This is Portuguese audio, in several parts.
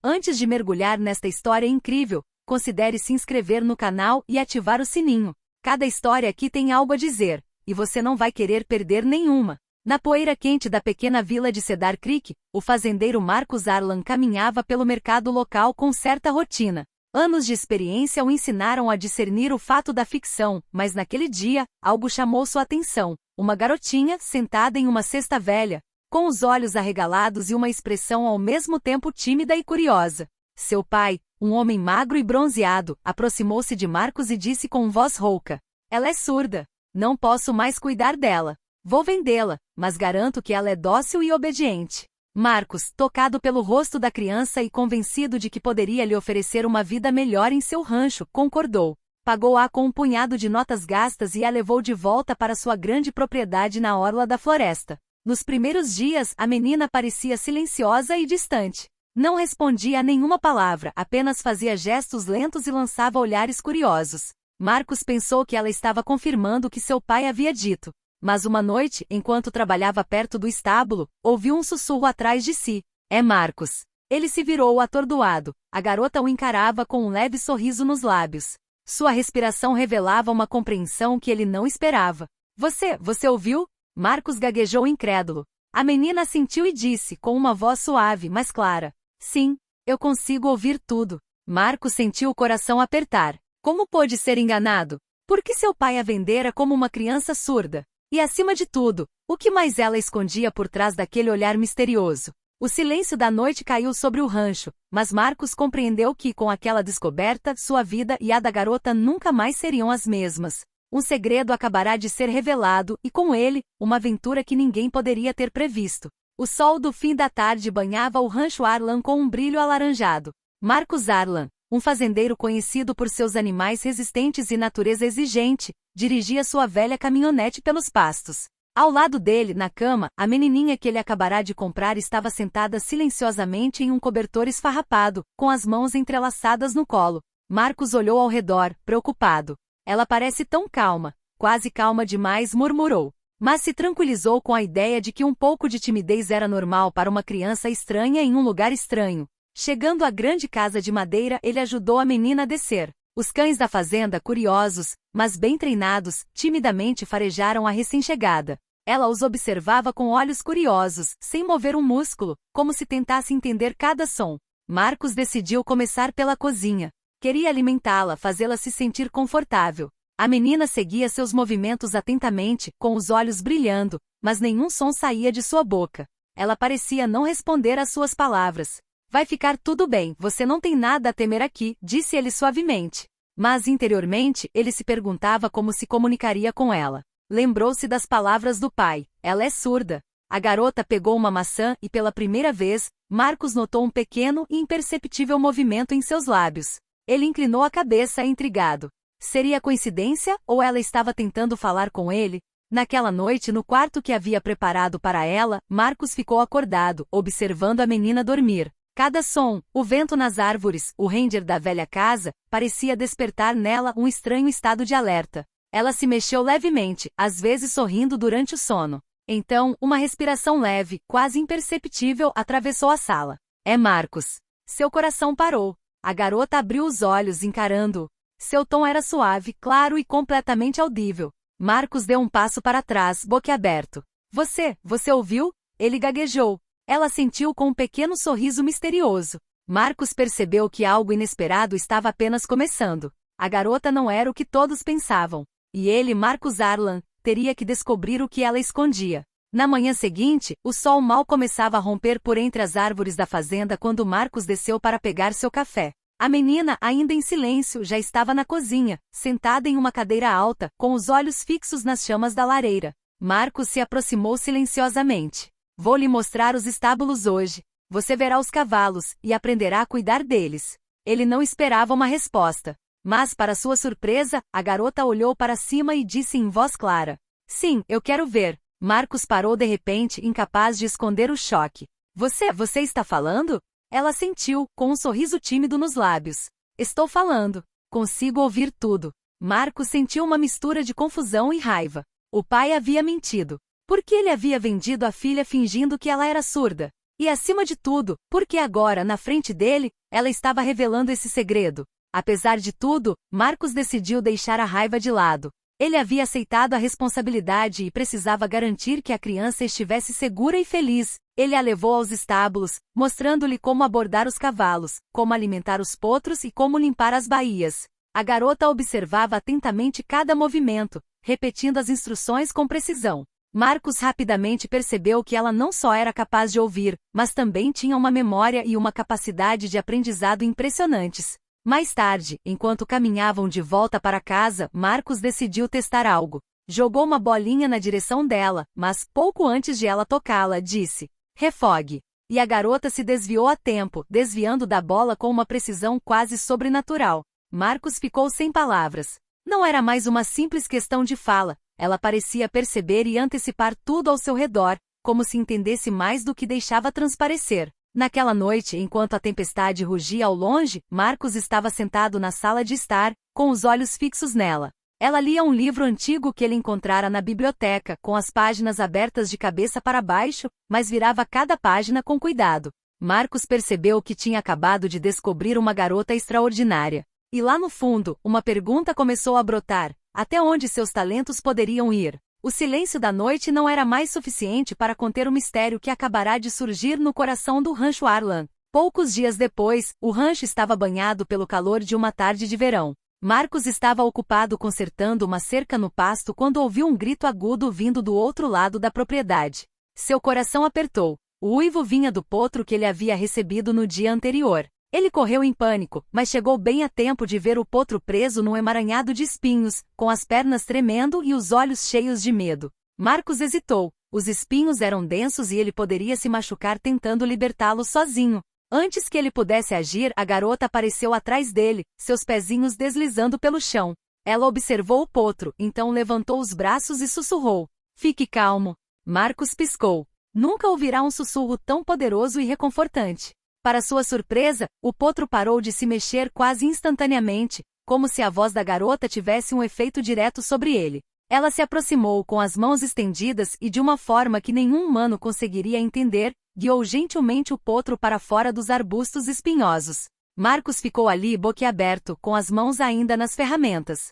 Antes de mergulhar nesta história incrível, considere se inscrever no canal e ativar o sininho. Cada história aqui tem algo a dizer, e você não vai querer perder nenhuma. Na poeira quente da pequena vila de Cedar Creek, o fazendeiro Marcus Arlan caminhava pelo mercado local com certa rotina. Anos de experiência o ensinaram a discernir o fato da ficção, mas naquele dia, algo chamou sua atenção. Uma garotinha, sentada em uma cesta velha, com os olhos arregalados e uma expressão ao mesmo tempo tímida e curiosa. Seu pai, um homem magro e bronzeado, aproximou-se de Marcus e disse com voz rouca: "Ela é surda. Não posso mais cuidar dela. Vou vendê-la, mas garanto que ela é dócil e obediente." Marcus, tocado pelo rosto da criança e convencido de que poderia lhe oferecer uma vida melhor em seu rancho, concordou. Pagou-a com um punhado de notas gastas e a levou de volta para sua grande propriedade na orla da floresta. Nos primeiros dias, a menina parecia silenciosa e distante. Não respondia a nenhuma palavra, apenas fazia gestos lentos e lançava olhares curiosos. Marcus pensou que ela estava confirmando o que seu pai havia dito. Mas uma noite, enquanto trabalhava perto do estábulo, ouviu um sussurro atrás de si. "É Marcus." Ele se virou atordoado. A garota o encarava com um leve sorriso nos lábios. Sua respiração revelava uma compreensão que ele não esperava. Você ouviu?" Marcus gaguejou incrédulo. A menina assentiu e disse, com uma voz suave, mas clara: "Sim, eu consigo ouvir tudo." Marcus sentiu o coração apertar. Como pôde ser enganado? Por que seu pai a vendera como uma criança surda? E acima de tudo, o que mais ela escondia por trás daquele olhar misterioso? O silêncio da noite caiu sobre o rancho, mas Marcus compreendeu que, com aquela descoberta, sua vida e a da garota nunca mais seriam as mesmas. Um segredo acabará de ser revelado, e com ele, uma aventura que ninguém poderia ter previsto. O sol do fim da tarde banhava o rancho Arlan com um brilho alaranjado. Marcus Arlan, um fazendeiro conhecido por seus animais resistentes e natureza exigente, dirigia sua velha caminhonete pelos pastos. Ao lado dele, na cama, a menininha que ele acabará de comprar estava sentada silenciosamente em um cobertor esfarrapado, com as mãos entrelaçadas no colo. Marcus olhou ao redor, preocupado. "Ela parece tão calma, quase calma demais", murmurou. Mas se tranquilizou com a ideia de que um pouco de timidez era normal para uma criança estranha em um lugar estranho. Chegando à grande casa de madeira, ele ajudou a menina a descer. Os cães da fazenda, curiosos, mas bem treinados, timidamente farejaram a recém-chegada. Ela os observava com olhos curiosos, sem mover um músculo, como se tentasse entender cada som. Marcus decidiu começar pela cozinha. Queria alimentá-la, fazê-la se sentir confortável. A menina seguia seus movimentos atentamente, com os olhos brilhando, mas nenhum som saía de sua boca. Ela parecia não responder às suas palavras. "Vai ficar tudo bem, você não tem nada a temer aqui", disse ele suavemente. Mas interiormente, ele se perguntava como se comunicaria com ela. Lembrou-se das palavras do pai: "Ela é surda." A garota pegou uma maçã e, pela primeira vez, Marcus notou um pequeno e imperceptível movimento em seus lábios. Ele inclinou a cabeça, intrigado. Seria coincidência, ou ela estava tentando falar com ele? Naquela noite, no quarto que havia preparado para ela, Marcus ficou acordado, observando a menina dormir. Cada som, o vento nas árvores, o ranger da velha casa, parecia despertar nela um estranho estado de alerta. Ela se mexeu levemente, às vezes sorrindo durante o sono. Então, uma respiração leve, quase imperceptível, atravessou a sala. "É Marcus." Seu coração parou. A garota abriu os olhos, encarando-o. Seu tom era suave, claro e completamente audível. Marcus deu um passo para trás, boquiaberto. Você ouviu?" Ele gaguejou. Ela sentiu com um pequeno sorriso misterioso. Marcus percebeu que algo inesperado estava apenas começando. A garota não era o que todos pensavam. E ele, Marcus Arlan, teria que descobrir o que ela escondia. Na manhã seguinte, o sol mal começava a romper por entre as árvores da fazenda quando Marcus desceu para pegar seu café. A menina, ainda em silêncio, já estava na cozinha, sentada em uma cadeira alta, com os olhos fixos nas chamas da lareira. Marcus se aproximou silenciosamente. "Vou lhe mostrar os estábulos hoje. Você verá os cavalos, e aprenderá a cuidar deles." Ele não esperava uma resposta. Mas, para sua surpresa, a garota olhou para cima e disse em voz clara: "Sim, eu quero ver." Marcus parou de repente, incapaz de esconder o choque. Você está falando?" Ela sentiu, com um sorriso tímido nos lábios. "Estou falando. Consigo ouvir tudo." Marcus sentiu uma mistura de confusão e raiva. O pai havia mentido. Por que ele havia vendido a filha fingindo que ela era surda? E acima de tudo, porque agora, na frente dele, ela estava revelando esse segredo. Apesar de tudo, Marcos decidiu deixar a raiva de lado. Ele havia aceitado a responsabilidade e precisava garantir que a criança estivesse segura e feliz. Ele a levou aos estábulos, mostrando-lhe como abordar os cavalos, como alimentar os potros e como limpar as baías. A garota observava atentamente cada movimento, repetindo as instruções com precisão. Marcos rapidamente percebeu que ela não só era capaz de ouvir, mas também tinha uma memória e uma capacidade de aprendizado impressionantes. Mais tarde, enquanto caminhavam de volta para casa, Marcos decidiu testar algo. Jogou uma bolinha na direção dela, mas pouco antes de ela tocá-la, disse: "Refogue." E a garota se desviou a tempo, desviando da bola com uma precisão quase sobrenatural. Marcos ficou sem palavras. Não era mais uma simples questão de fala, ela parecia perceber e antecipar tudo ao seu redor, como se entendesse mais do que deixava transparecer. Naquela noite, enquanto a tempestade rugia ao longe, Marcos estava sentado na sala de estar, com os olhos fixos nela. Ela lia um livro antigo que ele encontrara na biblioteca, com as páginas abertas de cabeça para baixo, mas virava cada página com cuidado. Marcos percebeu que tinha acabado de descobrir uma garota extraordinária. E lá no fundo, uma pergunta começou a brotar: até onde seus talentos poderiam ir? O silêncio da noite não era mais suficiente para conter o mistério que acabará de surgir no coração do Rancho Arlan. Poucos dias depois, o rancho estava banhado pelo calor de uma tarde de verão. Marcos estava ocupado consertando uma cerca no pasto quando ouviu um grito agudo vindo do outro lado da propriedade. Seu coração apertou. O uivo vinha do potro que ele havia recebido no dia anterior. Ele correu em pânico, mas chegou bem a tempo de ver o potro preso num emaranhado de espinhos, com as pernas tremendo e os olhos cheios de medo. Marcos hesitou. Os espinhos eram densos e ele poderia se machucar tentando libertá-lo sozinho. Antes que ele pudesse agir, a garota apareceu atrás dele, seus pezinhos deslizando pelo chão. Ela observou o potro, então levantou os braços e sussurrou: "Fique calmo." Marcos piscou. Nunca ouvirá um sussurro tão poderoso e reconfortante. Para sua surpresa, o potro parou de se mexer quase instantaneamente, como se a voz da garota tivesse um efeito direto sobre ele. Ela se aproximou com as mãos estendidas e de uma forma que nenhum humano conseguiria entender, guiou gentilmente o potro para fora dos arbustos espinhosos. Marcos ficou ali boquiaberto, com as mãos ainda nas ferramentas.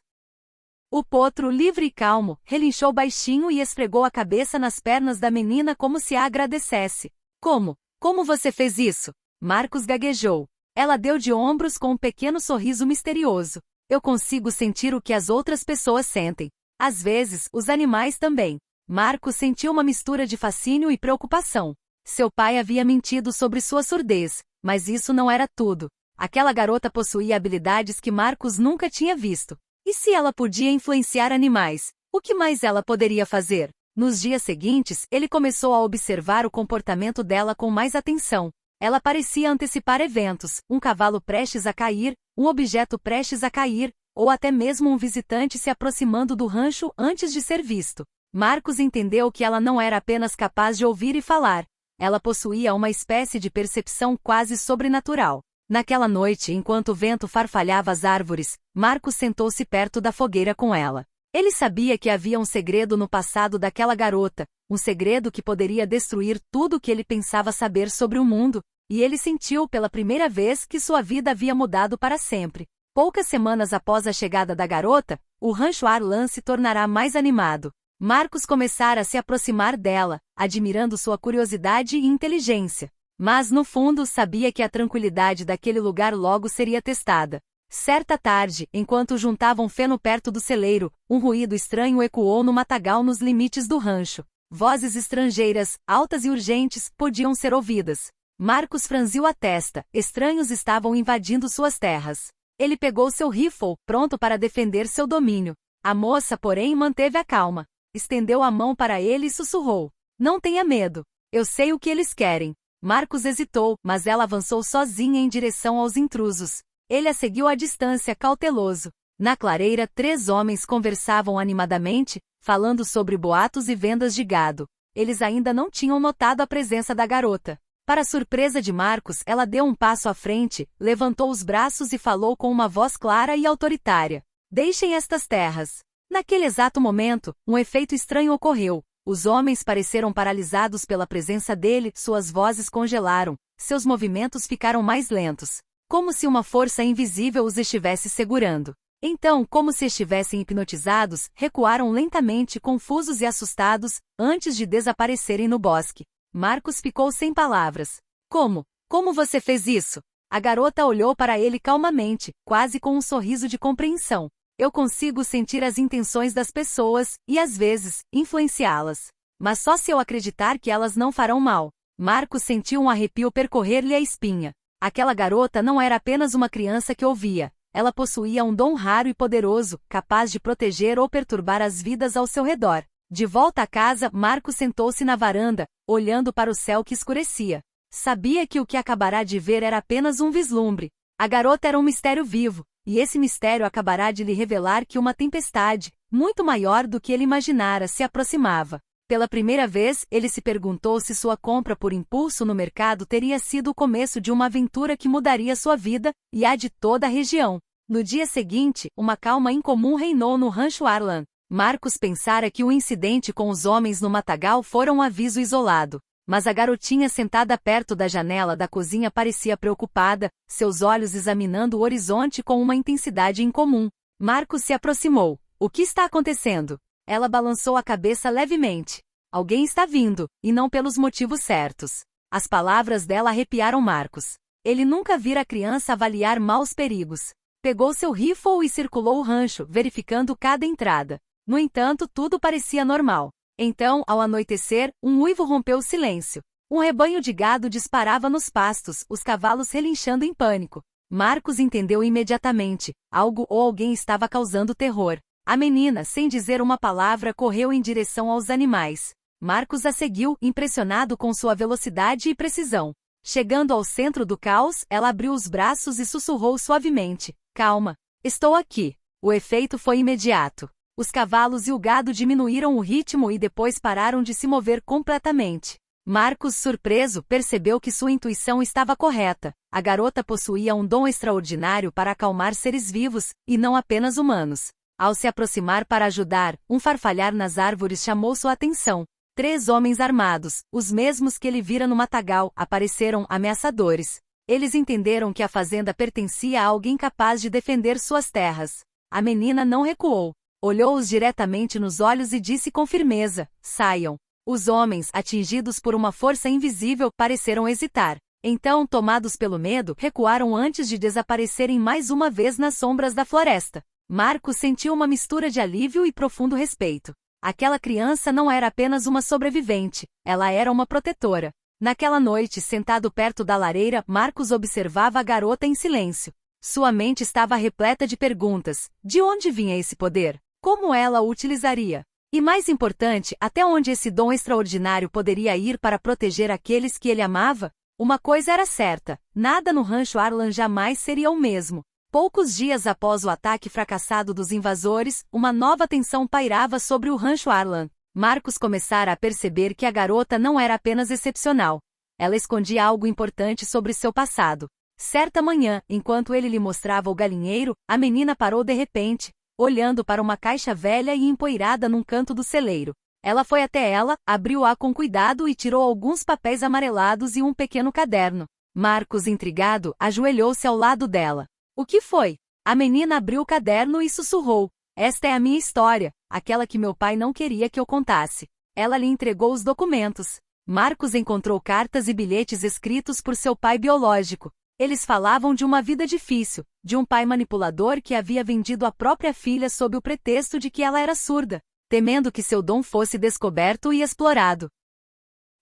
O potro, livre e calmo, relinchou baixinho e esfregou a cabeça nas pernas da menina como se a agradecesse. Como você fez isso?" Marcos gaguejou. Ela deu de ombros com um pequeno sorriso misterioso. "Eu consigo sentir o que as outras pessoas sentem. Às vezes, os animais também." Marcos sentiu uma mistura de fascínio e preocupação. Seu pai havia mentido sobre sua surdez, mas isso não era tudo. Aquela garota possuía habilidades que Marcos nunca tinha visto. E se ela podia influenciar animais, o que mais ela poderia fazer? Nos dias seguintes, ele começou a observar o comportamento dela com mais atenção. Ela parecia antecipar eventos, um cavalo prestes a cair, um objeto prestes a cair, ou até mesmo um visitante se aproximando do rancho antes de ser visto. Marcos entendeu que ela não era apenas capaz de ouvir e falar. Ela possuía uma espécie de percepção quase sobrenatural. Naquela noite, enquanto o vento farfalhava as árvores, Marcos sentou-se perto da fogueira com ela. Ele sabia que havia um segredo no passado daquela garota, um segredo que poderia destruir tudo o que ele pensava saber sobre o mundo, e ele sentiu pela primeira vez que sua vida havia mudado para sempre. Poucas semanas após a chegada da garota, o Rancho Arlan se tornará mais animado. Marcos começara a se aproximar dela, admirando sua curiosidade e inteligência. Mas no fundo sabia que a tranquilidade daquele lugar logo seria testada. Certa tarde, enquanto juntavam feno perto do celeiro, um ruído estranho ecoou no matagal nos limites do rancho. Vozes estrangeiras, altas e urgentes, podiam ser ouvidas. Marcos franziu a testa, estranhos estavam invadindo suas terras. Ele pegou seu rifle, pronto para defender seu domínio. A moça, porém, manteve a calma. Estendeu a mão para ele e sussurrou: "Não tenha medo. Eu sei o que eles querem." Marcos hesitou, mas ela avançou sozinha em direção aos intrusos. Ele a seguiu à distância, cauteloso. Na clareira, 3 homens conversavam animadamente, falando sobre boatos e vendas de gado. Eles ainda não tinham notado a presença da garota. Para surpresa de Marcos, ela deu um passo à frente, levantou os braços e falou com uma voz clara e autoritária: "Deixem estas terras." Naquele exato momento, um efeito estranho ocorreu. Os homens pareceram paralisados pela presença dele, suas vozes congelaram, seus movimentos ficaram mais lentos, como se uma força invisível os estivesse segurando. Então, como se estivessem hipnotizados, recuaram lentamente, confusos e assustados, antes de desaparecerem no bosque. Marcos ficou sem palavras. Como? Como você fez isso? A garota olhou para ele calmamente, quase com um sorriso de compreensão. Eu consigo sentir as intenções das pessoas, e às vezes, influenciá-las. Mas só se eu acreditar que elas não farão mal. Marcos sentiu um arrepio percorrer-lhe a espinha. Aquela garota não era apenas uma criança que ouvia. Ela possuía um dom raro e poderoso, capaz de proteger ou perturbar as vidas ao seu redor. De volta à casa, Marcos sentou-se na varanda, olhando para o céu que escurecia. Sabia que o que acabará de ver era apenas um vislumbre. A garota era um mistério vivo, e esse mistério acabará de lhe revelar que uma tempestade, muito maior do que ele imaginara, se aproximava. Pela primeira vez, ele se perguntou se sua compra por impulso no mercado teria sido o começo de uma aventura que mudaria sua vida, e a de toda a região. No dia seguinte, uma calma incomum reinou no Rancho Arlan. Marcos pensara que o incidente com os homens no matagal fora um aviso isolado. Mas a garotinha sentada perto da janela da cozinha parecia preocupada, seus olhos examinando o horizonte com uma intensidade incomum. Marcos se aproximou. O que está acontecendo? Ela balançou a cabeça levemente. Alguém está vindo, e não pelos motivos certos. As palavras dela arrepiaram Marcos. Ele nunca vira a criança avaliar maus perigos. Pegou seu rifle e circulou o rancho, verificando cada entrada. No entanto, tudo parecia normal. Então, ao anoitecer, um uivo rompeu o silêncio. Um rebanho de gado disparava nos pastos, os cavalos relinchando em pânico. Marcos entendeu imediatamente. Algo ou alguém estava causando terror. A menina, sem dizer uma palavra, correu em direção aos animais. Marcos a seguiu, impressionado com sua velocidade e precisão. Chegando ao centro do caos, ela abriu os braços e sussurrou suavemente. Calma. Estou aqui. O efeito foi imediato. Os cavalos e o gado diminuíram o ritmo e depois pararam de se mover completamente. Marcos, surpreso, percebeu que sua intuição estava correta. A garota possuía um dom extraordinário para acalmar seres vivos, e não apenas humanos. Ao se aproximar para ajudar, um farfalhar nas árvores chamou sua atenção. 3 homens armados, os mesmos que ele vira no matagal, apareceram ameaçadores. Eles entenderam que a fazenda pertencia a alguém capaz de defender suas terras. A menina não recuou. Olhou-os diretamente nos olhos e disse com firmeza: saiam. Os homens, atingidos por uma força invisível, pareceram hesitar. Então, tomados pelo medo, recuaram antes de desaparecerem mais uma vez nas sombras da floresta. Marcos sentiu uma mistura de alívio e profundo respeito. Aquela criança não era apenas uma sobrevivente, ela era uma protetora. Naquela noite, sentado perto da lareira, Marcos observava a garota em silêncio. Sua mente estava repleta de perguntas. De onde vinha esse poder? Como ela o utilizaria? E mais importante, até onde esse dom extraordinário poderia ir para proteger aqueles que ele amava? Uma coisa era certa, nada no Rancho Arlan jamais seria o mesmo. Poucos dias após o ataque fracassado dos invasores, uma nova tensão pairava sobre o Rancho Arlan. Marcos começara a perceber que a garota não era apenas excepcional. Ela escondia algo importante sobre seu passado. Certa manhã, enquanto ele lhe mostrava o galinheiro, a menina parou de repente, olhando para uma caixa velha e empoeirada num canto do celeiro. Ela foi até ela, abriu-a com cuidado e tirou alguns papéis amarelados e um pequeno caderno. Marcos, intrigado, ajoelhou-se ao lado dela. O que foi? A menina abriu o caderno e sussurrou. Esta é a minha história, aquela que meu pai não queria que eu contasse. Ela lhe entregou os documentos. Marcos encontrou cartas e bilhetes escritos por seu pai biológico. Eles falavam de uma vida difícil, de um pai manipulador que havia vendido a própria filha sob o pretexto de que ela era surda, temendo que seu dom fosse descoberto e explorado.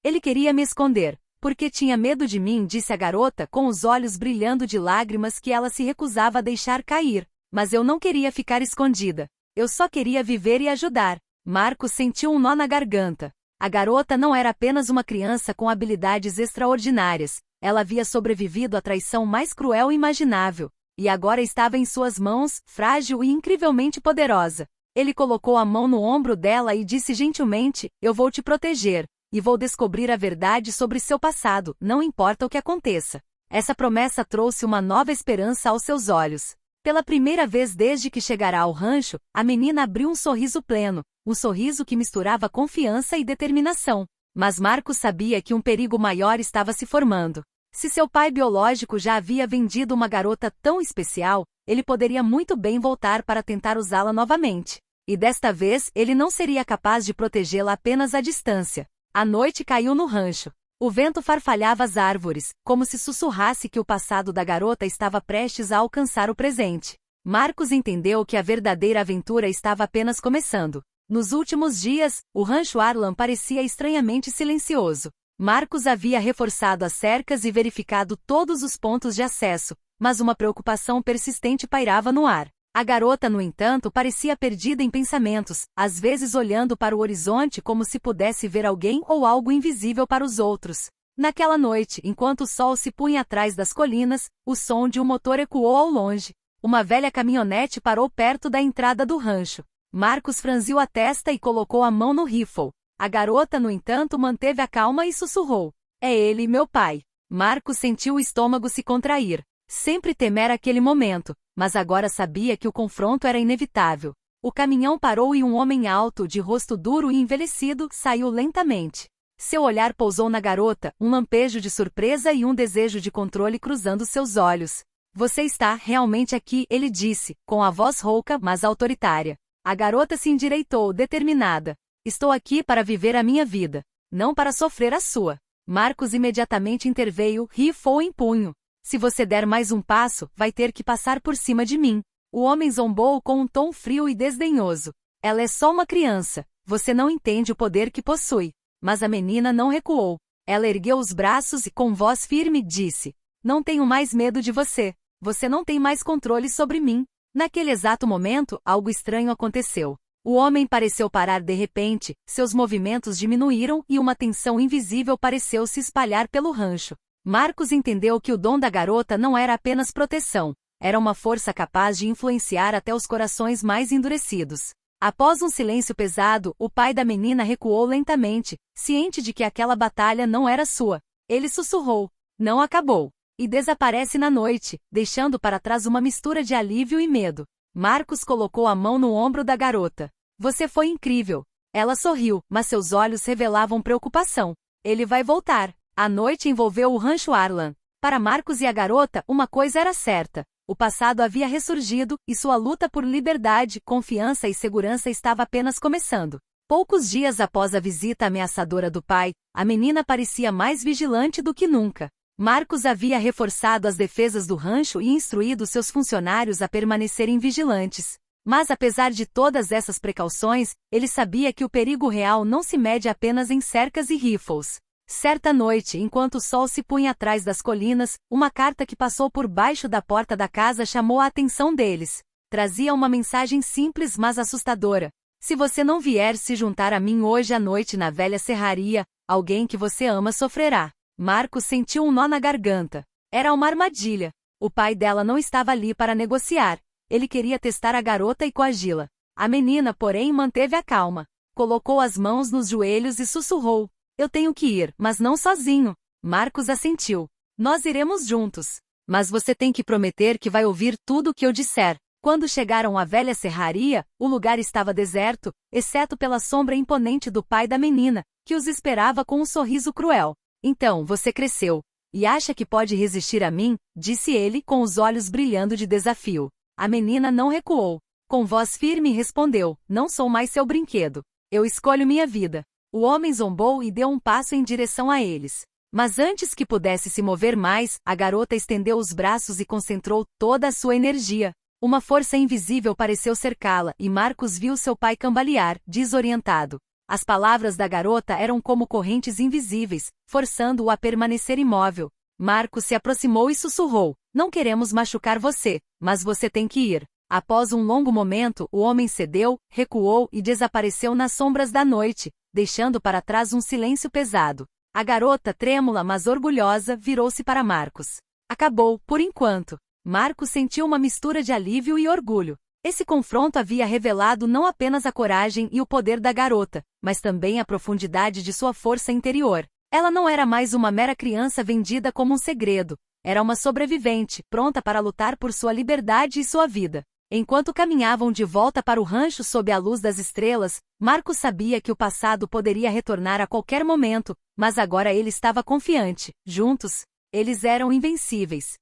Ele queria me esconder. Porque tinha medo de mim, disse a garota, com os olhos brilhando de lágrimas que ela se recusava a deixar cair. Mas eu não queria ficar escondida. Eu só queria viver e ajudar. Marcos sentiu um nó na garganta. A garota não era apenas uma criança com habilidades extraordinárias. Ela havia sobrevivido à traição mais cruel imaginável. E agora estava em suas mãos, frágil e incrivelmente poderosa. Ele colocou a mão no ombro dela e disse gentilmente: eu vou te proteger. E vou descobrir a verdade sobre seu passado, não importa o que aconteça. Essa promessa trouxe uma nova esperança aos seus olhos. Pela primeira vez desde que chegara ao rancho, a menina abriu um sorriso pleno, um sorriso que misturava confiança e determinação. Mas Marcos sabia que um perigo maior estava se formando. Se seu pai biológico já havia vendido uma garota tão especial, ele poderia muito bem voltar para tentar usá-la novamente. E desta vez ele não seria capaz de protegê-la apenas à distância. A noite caiu no rancho. O vento farfalhava as árvores, como se sussurrasse que o passado da garota estava prestes a alcançar o presente. Marcos entendeu que a verdadeira aventura estava apenas começando. Nos últimos dias, o rancho Arlan parecia estranhamente silencioso. Marcos havia reforçado as cercas e verificado todos os pontos de acesso, mas uma preocupação persistente pairava no ar. A garota, no entanto, parecia perdida em pensamentos, às vezes olhando para o horizonte como se pudesse ver alguém ou algo invisível para os outros. Naquela noite, enquanto o sol se punha atrás das colinas, o som de um motor ecoou ao longe. Uma velha caminhonete parou perto da entrada do rancho. Marcos franziu a testa e colocou a mão no rifle. A garota, no entanto, manteve a calma e sussurrou: "É ele, meu pai." Marcos sentiu o estômago se contrair. Sempre temera aquele momento, mas agora sabia que o confronto era inevitável. O caminhão parou e um homem alto, de rosto duro e envelhecido, saiu lentamente. Seu olhar pousou na garota, um lampejo de surpresa e um desejo de controle cruzando seus olhos. "Você está realmente aqui?" ele disse, com a voz rouca, mas autoritária. A garota se endireitou, determinada. "Estou aqui para viver a minha vida, não para sofrer a sua." Marcos imediatamente interveio, rifle em punho. "Se você der mais um passo, vai ter que passar por cima de mim." O homem zombou com um tom frio e desdenhoso. "Ela é só uma criança. Você não entende o poder que possui." Mas a menina não recuou. Ela ergueu os braços e, com voz firme, disse: "Não tenho mais medo de você. Você não tem mais controle sobre mim." Naquele exato momento, algo estranho aconteceu. O homem pareceu parar de repente, seus movimentos diminuíram e uma tensão invisível pareceu se espalhar pelo rancho. Marcos entendeu que o dom da garota não era apenas proteção, era uma força capaz de influenciar até os corações mais endurecidos. Após um silêncio pesado, o pai da menina recuou lentamente, ciente de que aquela batalha não era sua. Ele sussurrou: "Não acabou." E desaparece na noite, deixando para trás uma mistura de alívio e medo. Marcos colocou a mão no ombro da garota. "Você foi incrível." Ela sorriu, mas seus olhos revelavam preocupação. "Ele vai voltar." A noite envolveu o rancho Arlan. Para Marcos e a garota, uma coisa era certa. O passado havia ressurgido, e sua luta por liberdade, confiança e segurança estava apenas começando. Poucos dias após a visita ameaçadora do pai, a menina parecia mais vigilante do que nunca. Marcos havia reforçado as defesas do rancho e instruído seus funcionários a permanecerem vigilantes. Mas apesar de todas essas precauções, ele sabia que o perigo real não se mede apenas em cercas e rifles. Certa noite, enquanto o sol se punha atrás das colinas, uma carta que passou por baixo da porta da casa chamou a atenção deles. Trazia uma mensagem simples mas assustadora. "Se você não vier se juntar a mim hoje à noite na velha serraria, alguém que você ama sofrerá." Marcos sentiu um nó na garganta. Era uma armadilha. O pai dela não estava ali para negociar. Ele queria testar a garota e coagi-la. A menina, porém, manteve a calma. Colocou as mãos nos joelhos e sussurrou: "Eu tenho que ir, mas não sozinho." Marcos assentiu. "Nós iremos juntos. Mas você tem que prometer que vai ouvir tudo o que eu disser." Quando chegaram à velha serraria, o lugar estava deserto, exceto pela sombra imponente do pai da menina, que os esperava com um sorriso cruel. "Então, você cresceu. E acha que pode resistir a mim?" disse ele, com os olhos brilhando de desafio. A menina não recuou. Com voz firme respondeu: "Não sou mais seu brinquedo. Eu escolho minha vida." O homem zombou e deu um passo em direção a eles. Mas antes que pudesse se mover mais, a garota estendeu os braços e concentrou toda a sua energia. Uma força invisível pareceu cercá-la, e Marcos viu seu pai cambalear, desorientado. As palavras da garota eram como correntes invisíveis, forçando-o a permanecer imóvel. Marcos se aproximou e sussurrou: "Não queremos machucar você, mas você tem que ir." Após um longo momento, o homem cedeu, recuou e desapareceu nas sombras da noite, deixando para trás um silêncio pesado. A garota, trêmula mas orgulhosa, virou-se para Marcos. "Acabou, por enquanto." Marcos sentiu uma mistura de alívio e orgulho. Esse confronto havia revelado não apenas a coragem e o poder da garota, mas também a profundidade de sua força interior. Ela não era mais uma mera criança vendida como um segredo. Era uma sobrevivente, pronta para lutar por sua liberdade e sua vida. Enquanto caminhavam de volta para o rancho sob a luz das estrelas, Marcos sabia que o passado poderia retornar a qualquer momento, mas agora ele estava confiante. Juntos, eles eram invencíveis.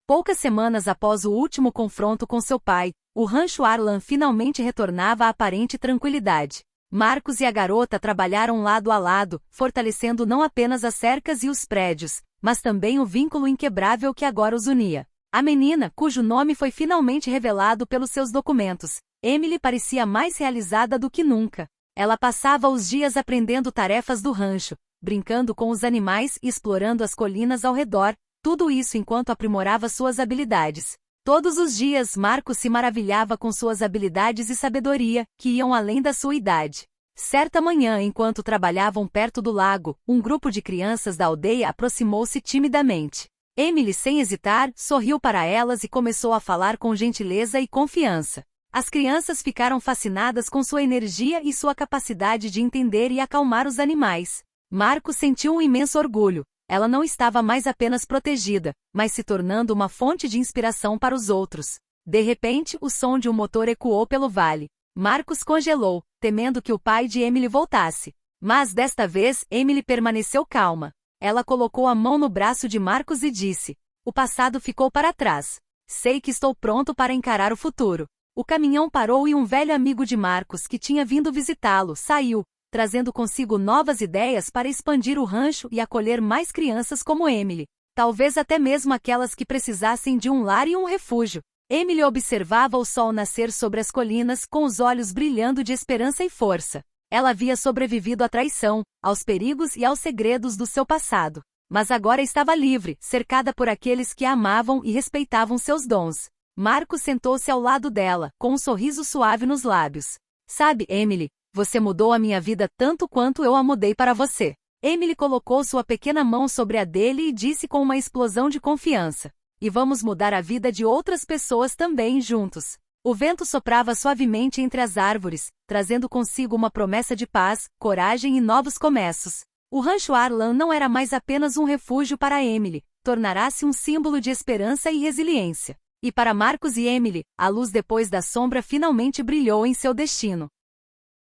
Poucas semanas após o último confronto com seu pai, o rancho Arlan finalmente retornava à aparente tranquilidade. Marcos e a garota trabalharam lado a lado, fortalecendo não apenas as cercas e os prédios, mas também o vínculo inquebrável que agora os unia. A menina, cujo nome foi finalmente revelado pelos seus documentos, Emily, parecia mais realizada do que nunca. Ela passava os dias aprendendo tarefas do rancho, brincando com os animais e explorando as colinas ao redor, tudo isso enquanto aprimorava suas habilidades. Todos os dias Marcos se maravilhava com suas habilidades e sabedoria, que iam além da sua idade. Certa manhã, enquanto trabalhavam perto do lago, um grupo de crianças da aldeia aproximou-se timidamente. Emily, sem hesitar, sorriu para elas e começou a falar com gentileza e confiança. As crianças ficaram fascinadas com sua energia e sua capacidade de entender e acalmar os animais. Marcos sentiu um imenso orgulho. Ela não estava mais apenas protegida, mas se tornando uma fonte de inspiração para os outros. De repente, o som de um motor ecoou pelo vale. Marcos congelou, temendo que o pai de Emily voltasse. Mas desta vez, Emily permaneceu calma. Ela colocou a mão no braço de Marcos e disse: "O passado ficou para trás. Sei que estou pronto para encarar o futuro." O caminhão parou e um velho amigo de Marcos que tinha vindo visitá-lo saiu, trazendo consigo novas ideias para expandir o rancho e acolher mais crianças como Emily. Talvez até mesmo aquelas que precisassem de um lar e um refúgio. Emily observava o sol nascer sobre as colinas com os olhos brilhando de esperança e força. Ela havia sobrevivido à traição, aos perigos e aos segredos do seu passado. Mas agora estava livre, cercada por aqueles que a amavam e respeitavam seus dons. Marcos sentou-se ao lado dela, com um sorriso suave nos lábios. "Sabe, Emily, você mudou a minha vida tanto quanto eu a mudei para você." Emily colocou sua pequena mão sobre a dele e disse com uma explosão de confiança: "E vamos mudar a vida de outras pessoas também juntos." O vento soprava suavemente entre as árvores, trazendo consigo uma promessa de paz, coragem e novos começos. O rancho Arlan não era mais apenas um refúgio para Emily, tornará-se um símbolo de esperança e resiliência. E para Marcos e Emily, a luz depois da sombra finalmente brilhou em seu destino.